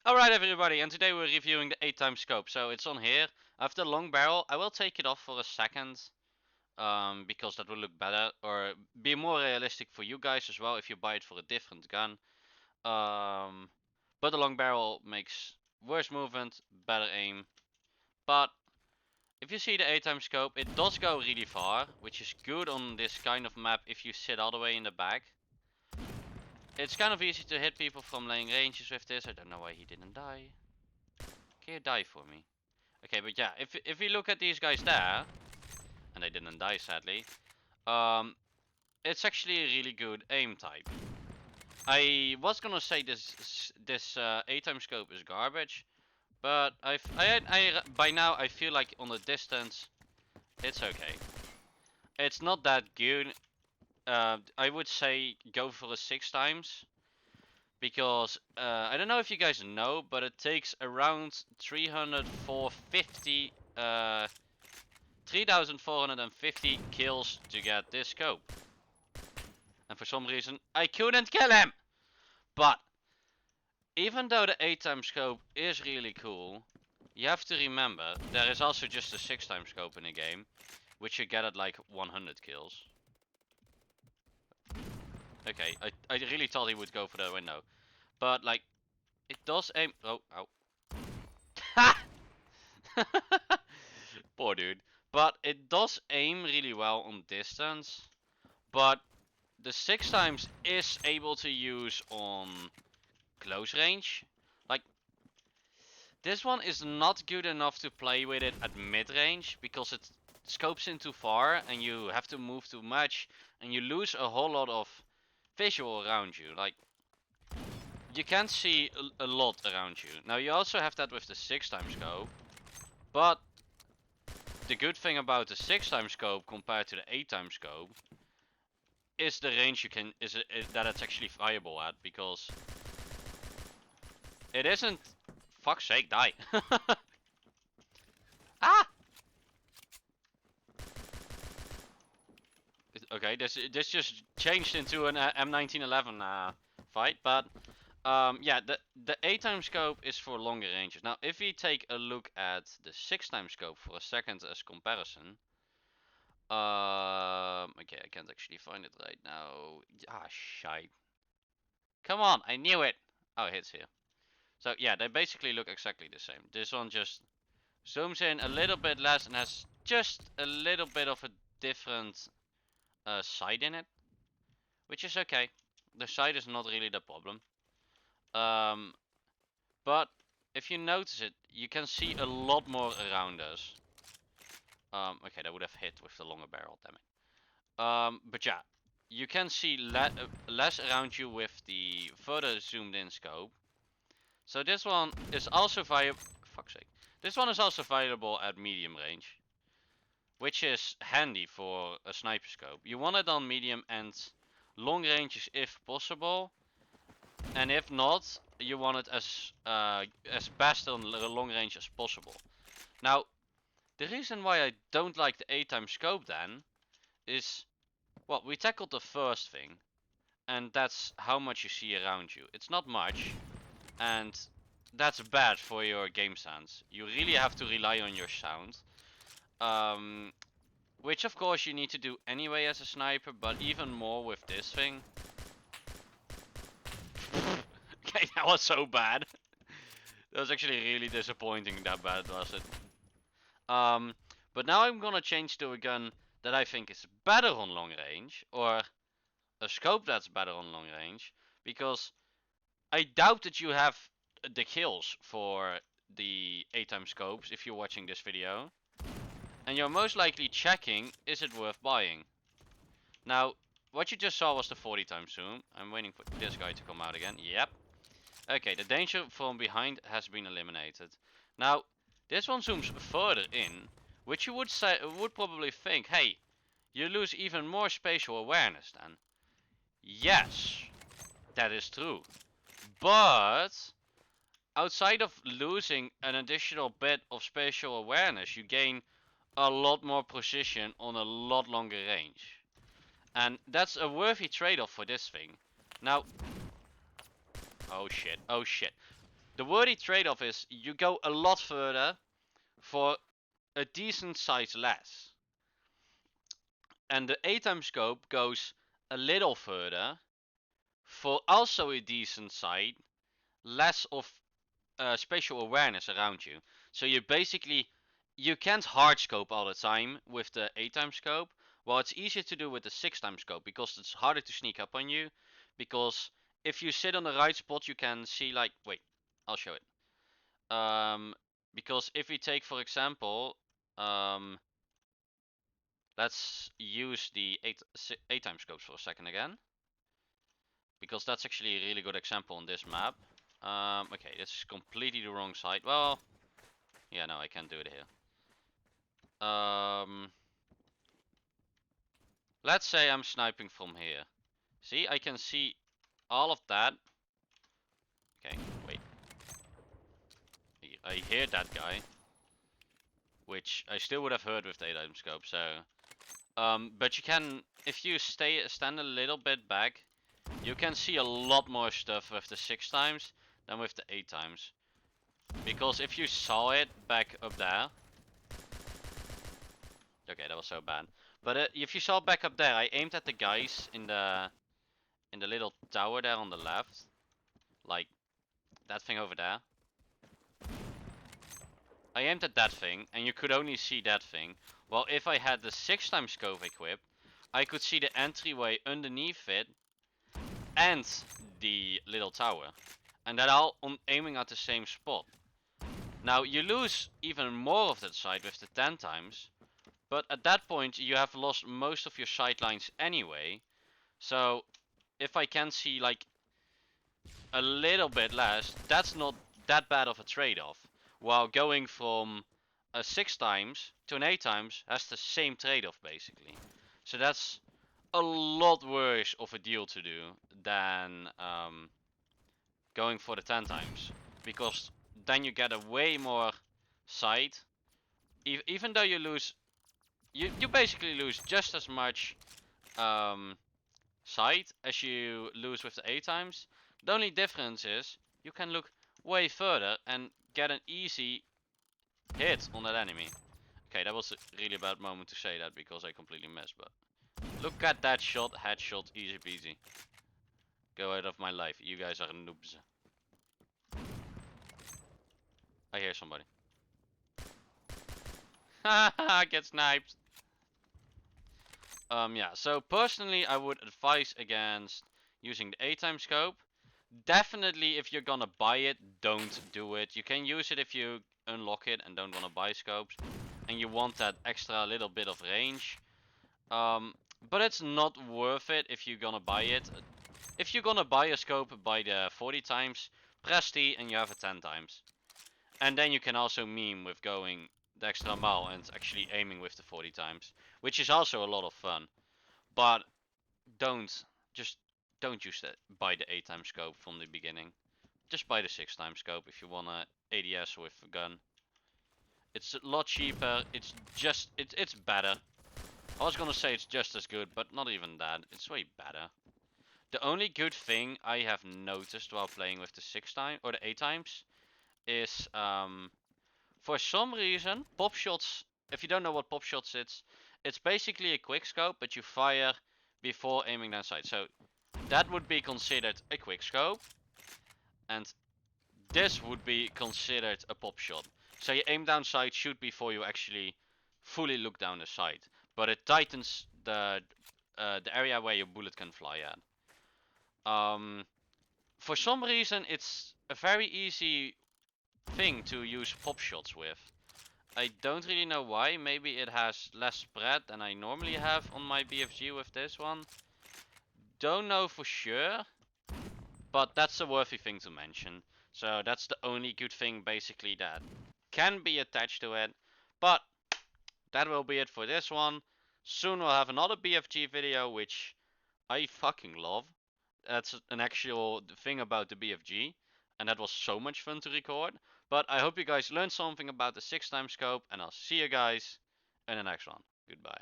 Alright everybody, and today we're reviewing the 8x scope. So it's on here. I have the long barrel. I will take it off for a second. Because that will look better or be more realistic for you guys as well if you buy it for a different gun. But the long barrel makes worse movement, better aim. But if you see the 8x scope, it does go really far, which is good on this kind of map if you sit all the way in the back. It's kind of easy to hit people from laying ranges with this. I don't know why he didn't die. Can you die for me? Okay, but yeah, if we look at these guys there, and they didn't die sadly, it's actually a really good aim type. I was gonna say this 8x scope is garbage, but by now I feel like on the distance it's okay. It's not that good. I would say go for a 6x because I don't know if you guys know, but it takes around 3,450 kills to get this scope. And for some reason, I couldn't kill him! But, even though the 8x scope is really cool, you have to remember, there is also just a 6x scope in the game, which you get at like 100 kills. Okay, I really thought he would go for the window. But, like, it does aim... Oh, ow. Ha! Poor dude. But it does aim really well on distance. But the 6x is able to use on close range. Like, this one is not good enough to play with it at mid range because it scopes in too far and you have to move too much and you lose a whole lot of visual around you. Like, you can't see a lot around you. Now you also have that with the 6x scope, but the good thing about the 6x scope compared to the 8x scope is the range you can is that it's actually viable at, because it isn't. Fuck's sake, die! Ah! Okay, this just changed into an M1911 fight, but yeah, the 8x scope is for longer ranges. Now, if we take a look at the 6x scope for a second as comparison, okay, I can't actually find it right now. Ah, shite. Come on, I knew it. Oh, it's here. So yeah, they basically look exactly the same. This one just zooms in a little bit less and has just a little bit of a different sight in it, which is okay. The sight is not really the problem. But if you notice it, you can see a lot more around us. Okay, that would have hit with the longer barrel, damn it. But yeah, you can see less around you with the further zoomed in scope. So this one is also viable. Fuck's sake. This one is also viable at medium range, which is handy for a sniper scope. You want it on medium and long ranges if possible, and if not, you want it as best on long range as possible. Now, the reason why I don't like the 8x scope then is, well, we tackled the first thing, and that's how much you see around you. It's not much, and that's bad for your game sense. You really have to rely on your sound. Which of course you need to do anyway as a sniper, but even more with this thing. Okay, that was so bad. That was actually really disappointing that bad, was it? But now I'm gonna change to a gun that I think is better on long range, or a scope that's better on long range, because I doubt that you have the kills for the 8x scopes if you're watching this video. And you're most likely checking, is it worth buying? Now, what you just saw was the 40x zoom. I'm waiting for this guy to come out again. Yep. Okay, the danger from behind has been eliminated. Now, this one zooms further in, which you would probably think, hey, you lose even more spatial awareness then. Yes, that is true. But outside of losing an additional bit of spatial awareness, you gain a lot more precision on a lot longer range. And that's a worthy trade-off for this thing. Now, oh shit, oh shit. The worthy trade-off is you go a lot further for a decent size less. And the 8x scope goes a little further for also a decent sight, less of spatial awareness around you. So you basically, you can't hard scope all the time with the 8x scope. Well, it's easier to do with the 6x scope because it's harder to sneak up on you. Because if you sit on the right spot, you can see like, wait, I'll show it. Because if we take, for example, let's use the 8x scopes for a second again. Because that's actually a really good example on this map. Okay, this is completely the wrong side. Well, yeah, no, I can't do it here. Let's say I'm sniping from here. See, I can see all of that. Okay, wait. I hear that guy, which I still would have heard with the 8 item scope. So, but you can, if you stand a little bit back, you can see a lot more stuff with the 6x than with the 8x. Because if you saw it back up there, okay, that was so bad. But if you saw back up there, I aimed at the guys in the little tower there on the left, like that thing over there. I aimed at that thing, and you could only see that thing. Well, if I had the 6x scope equipped, I could see the entryway underneath it and the little tower, and that all aiming at the same spot. Now you lose even more of that sight with the 10x, but at that point you have lost most of your sight lines anyway. So if I can see like a little bit less, that's not that bad of a trade-off. While going from a 6x to an 8x has the same trade-off basically. So that's a lot worse of a deal to do than going for the 10x, because then you get a way more sight. Even though you lose, you basically lose just as much sight as you lose with the 8x. The only difference is you can look way further and get an easy hit on that enemy. Okay, that was a really bad moment to say that because I completely missed, but look at that shot, headshot, easy peasy. Go out of my life, you guys are noobs. I hear somebody. Haha, get sniped. Yeah, so personally I would advise against using the 8x scope. Definitely if you're gonna buy it, don't do it. You can use it if you unlock it and don't wanna buy scopes and you want that extra little bit of range. But it's not worth it if you're gonna buy it. If you're gonna buy a scope, buy the 40x, press T and you have a 10x. And then you can also meme with going the extra mile and actually aiming with the 40x, which is also a lot of fun. But don't use that. Buy the 8x scope from the beginning. Just buy the 6x scope if you want a ADS with a gun. It's a lot cheaper. It's better. I was gonna say it's just as good, but not even that. It's way better. The only good thing I have noticed while playing with the 6x or the 8x is for some reason pop shots. If you don't know what pop shots is, it's basically a quick scope, but you fire before aiming down sight. So that would be considered a quick scope, and this would be considered a pop shot. So you aim down sight, shoot before you actually fully look down the sight, but it tightens the area where your bullet can fly at. For some reason, it's a very easy thing to use pop shots with. I don't really know why. Maybe it has less spread than I normally have on my BFG with this one. Don't know for sure, but that's a worthy thing to mention. So that's the only good thing basically that can be attached to it. But that will be it for this one. Soon we'll have another BFG video, which I fucking love. That's an actual thing about the BFG, and that was so much fun to record. But I hope you guys learned something about the 6x scope, and I'll see you guys in the next one. Goodbye.